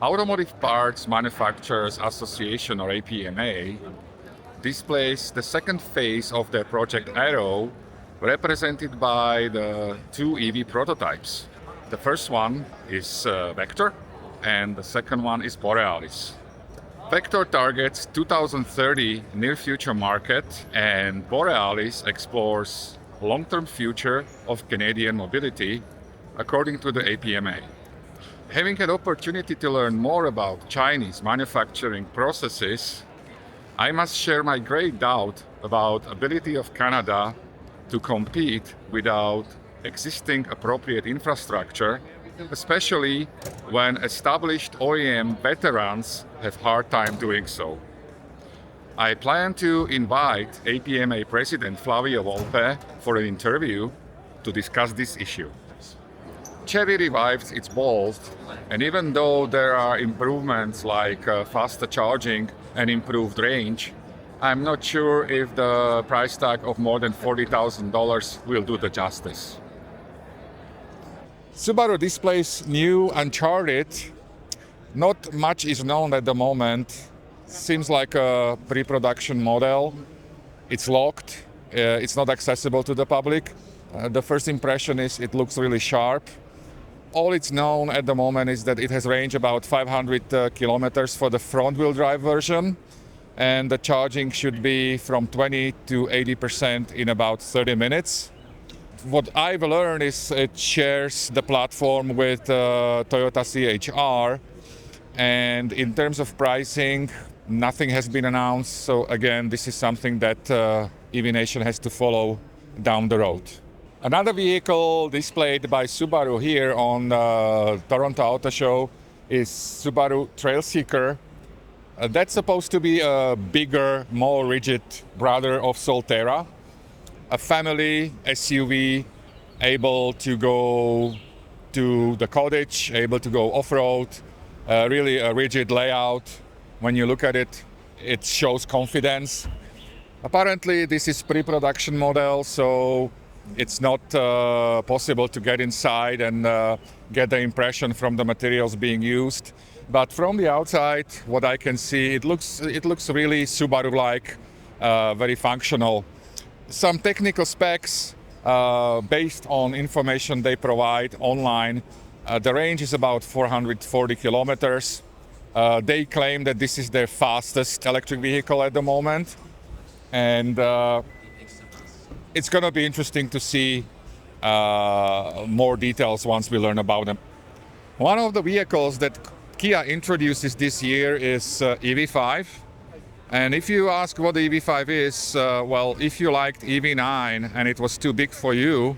Automotive Parts Manufacturers Association, or APMA, displays the second phase of their Project Arrow, represented by the two EV prototypes. The first one is Vector, and the second one is Borealis. Vector targets 2030 near future market, and Borealis explores long-term future of Canadian mobility, according to the APMA. Having an opportunity to learn more about Chinese manufacturing processes, I must share my great doubt about ability of Canada to compete without existing appropriate infrastructure, especially when established OEM veterans have hard time doing so. I plan to invite APMA President Flavio Volpe for an interview to discuss this issue. Chevy revived its balls, and even though there are improvements like faster charging and improved range, I'm not sure if the price tag of more than $40,000 will do the justice. Subaru displays new Uncharted. Not much is known at the moment. Seems like a pre-production model. It's locked. It's not accessible to the public. The first impression is it looks really sharp. All it's known at the moment is that it has range about 500 kilometers for the front-wheel drive version, and the charging should be from 20 to 80% in about 30 minutes. What I've learned is it shares the platform with Toyota CHR, and in terms of pricing, nothing has been announced. So again, this is something that EV Nation has to follow down the road. Another vehicle displayed by Subaru here on Toronto Autoshow is Subaru Trailseeker. That's supposed to be a bigger, more rigid brother of Solterra. A family SUV able to go to the cottage, able to go off-road, really a rigid layout. When you look at it, it shows confidence. Apparently this is pre-production model, so it's not possible to get inside and get the impression from the materials being used. But from the outside, what I can see, it looks really Subaru-like, very functional. Some technical specs based on information they provide online. The range is about 440 kilometers. They claim that this is their fastest electric vehicle at the moment. And it's going to be interesting to see more details once we learn about them. One of the vehicles that Kia introduces this year is EV5. And if you ask what the EV5 is, well, if you liked EV9 and it was too big for you,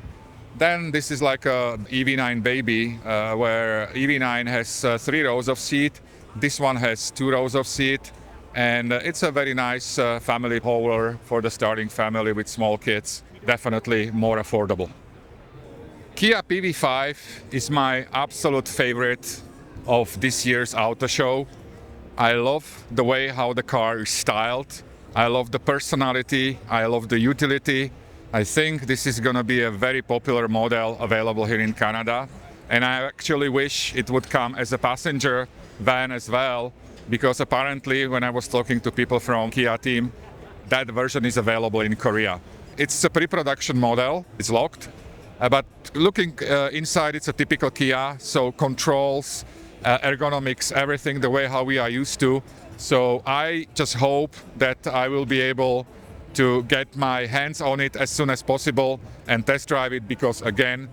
then this is like a EV9 baby, where EV9 has 3 rows of seat. This one has 2 rows of seat. And it's a very nice family hauler for the starting family with small kids. Definitely more affordable. Kia PV5 is my absolute favorite of this year's auto show. I love the way how the car is styled. I love the personality. I love the utility. I think this is going to be a very popular model available here in Canada. And I actually wish it would come as a passenger van as well, because apparently when I was talking to people from Kia team, that version is available in Korea. It's a pre-production model, it's locked, but looking inside, it's a typical Kia, so controls, ergonomics, everything the way how we are used to. So I just hope that I will be able to get my hands on it as soon as possible and test drive it, because again,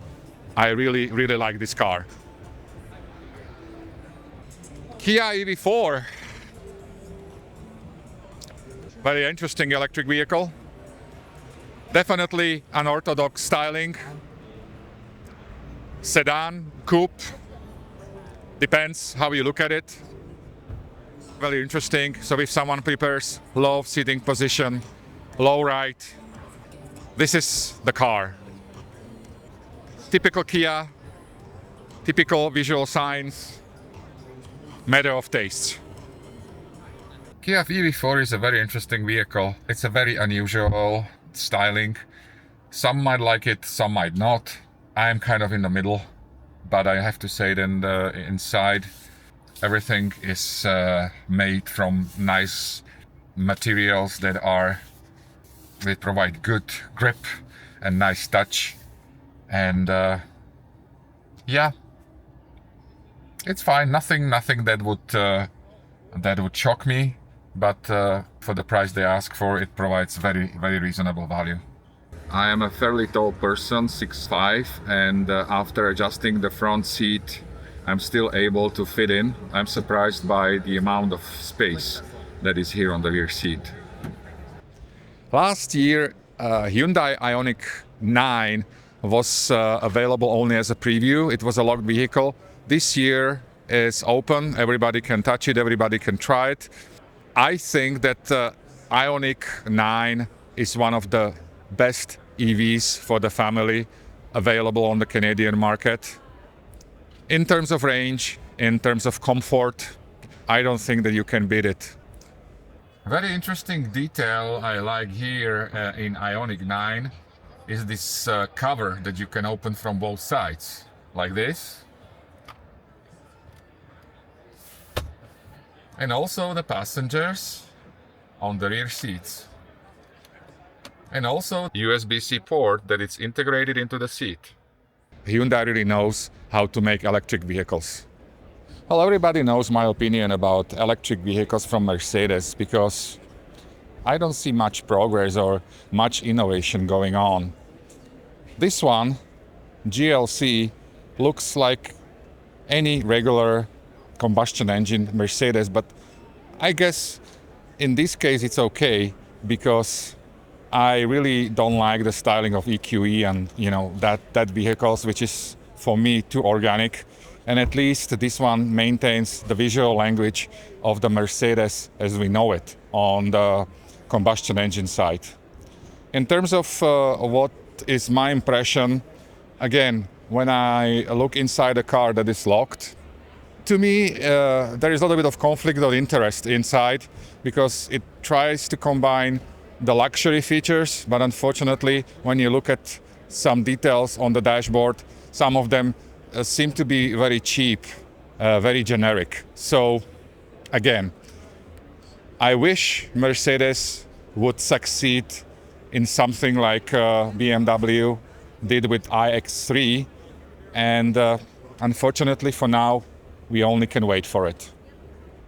I really like this car. Kia EV4. Very interesting electric vehicle. Definitely unorthodox styling. Sedan, coupe, depends how you look at it. Very interesting. So if someone prefers low seating position, low right, this is the car. Typical Kia, typical visual signs, matter of taste. Kia EV4 is a very interesting vehicle. It's a very unusual styling. Some might like it, some might not. I'm kind of in the middle, but I have to say then the inside, Everything is made from nice materials they provide good grip and nice touch. And yeah, it's fine. Nothing that would shock me. But for the price they ask for, it provides very, very reasonable value. I am a fairly tall person, 6'5", and after adjusting the front seat, I'm still able to fit in. I'm surprised by the amount of space that is here on the rear seat. Last year, Hyundai Ioniq 9 was available only as a preview. It was a locked vehicle. This year is open. Everybody can touch it. Everybody can try it. I think that Ioniq 9 is one of the best EVs for the family available on the Canadian market. In terms of range, in terms of comfort, I don't think that you can beat it. Very interesting detail I like here in Ioniq 9 is this cover that you can open from both sides, like this. And also the passengers on the rear seats. And also USB-C port that is integrated into the seat. Hyundai really knows how to make electric vehicles. Well, everybody knows my opinion about electric vehicles from Mercedes because I don't see much progress or much innovation going on. This one, GLC, looks like any regular combustion engine Mercedes, but I guess in this case it's okay because I really don't like the styling of EQE and that vehicles, which is for me too organic. And at least this one maintains the visual language of the Mercedes as we know it on the combustion engine side. In terms of what is my impression, again, when I look inside a car that is locked, to me, there is a little bit of conflict of interest inside because it tries to combine the luxury features, but unfortunately, when you look at some details on the dashboard, some of them seem to be very cheap, very generic. So, again, I wish Mercedes would succeed in something like BMW did with iX3, and unfortunately for now, we only can wait for it.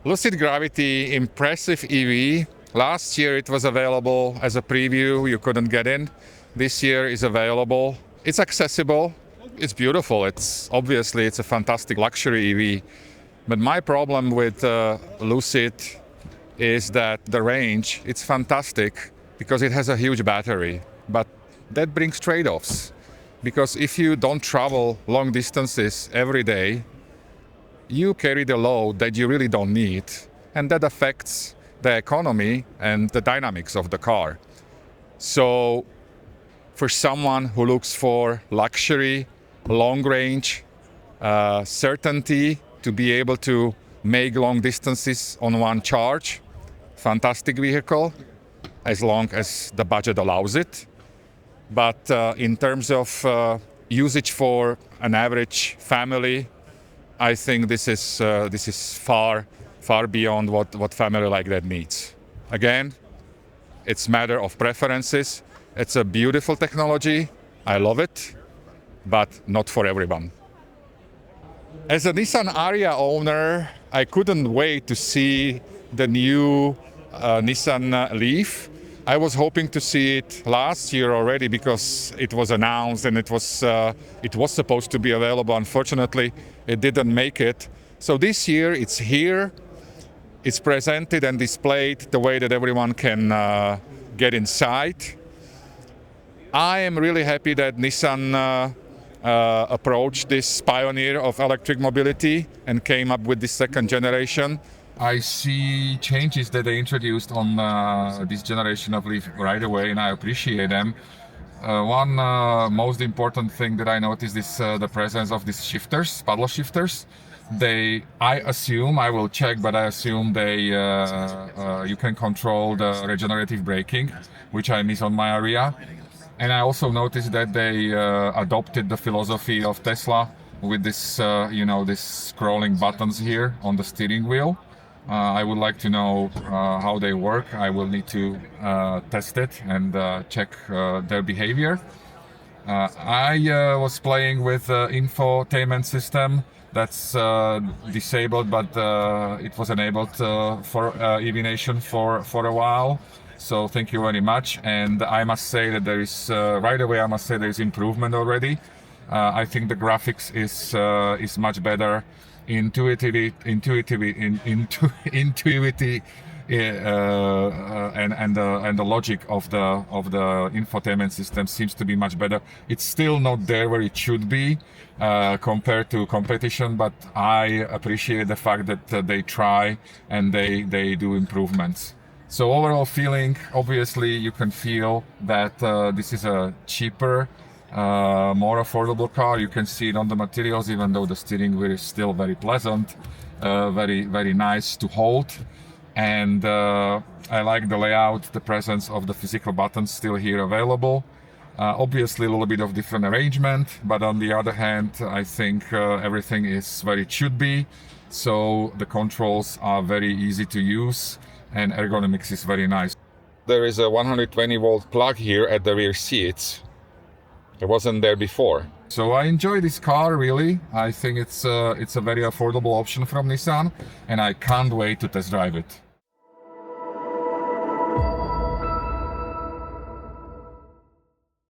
Lucid Gravity, impressive EV. Last year it was available as a preview, you couldn't get in. This year is available. It's accessible, it's beautiful, it's a fantastic luxury EV. But my problem with Lucid is that the range, it's fantastic because it has a huge battery, but that brings trade-offs. Because if you don't travel long distances every day, you carry the load that you really don't need, and that affects the economy and the dynamics of the car. So for someone who looks for luxury, long range, certainty to be able to make long distances on one charge, fantastic vehicle, as long as the budget allows it. But in terms of usage for an average family, I think this is far beyond what family like that needs. Again, it's a matter of preferences. It's a beautiful technology. I love it, but not for everyone. As a Nissan Ariya owner, I couldn't wait to see the new Nissan Leaf. I was hoping to see it last year already because it was announced and it was supposed to be available. Unfortunately, it didn't make it. So this year it's here. It's presented and displayed the way that everyone can get inside. I am really happy that Nissan approached this pioneer of electric mobility and came up with this second generation. I see changes that they introduced on this generation of Leaf right away, and I appreciate them. One most important thing that I noticed is the presence of these shifters, paddle shifters. I assume, I will check, but I assume you can control the regenerative braking, which I miss on my Ariya. And I also noticed that they adopted the philosophy of Tesla with this, this scrolling buttons here on the steering wheel. I would like to know how they work. I will need to test it and check their behavior. I was playing with infotainment system that's disabled, but it was enabled for EV Nation for a while. So thank you very much. And I must say that there is right away. I must say there is improvement already. I think the graphics is much better. Intuitivity, and the logic of the infotainment system seems to be much better. It's still not there where it should be compared to competition, but I appreciate the fact that they try and they do improvements. So overall feeling, obviously you can feel that this is a cheaper, more affordable car. You can see it on the materials, even though the steering wheel is still very pleasant, very nice to hold. And I like the layout, the presence of the physical buttons still here available. Obviously a little bit of different arrangement, but on the other hand, I think everything is where it should be. So the controls are very easy to use and ergonomics is very nice. There is a 120 volt plug here at the rear seats. It wasn't there before. So I enjoy this car really. I think it's a very affordable option from Nissan and I can't wait to test drive it.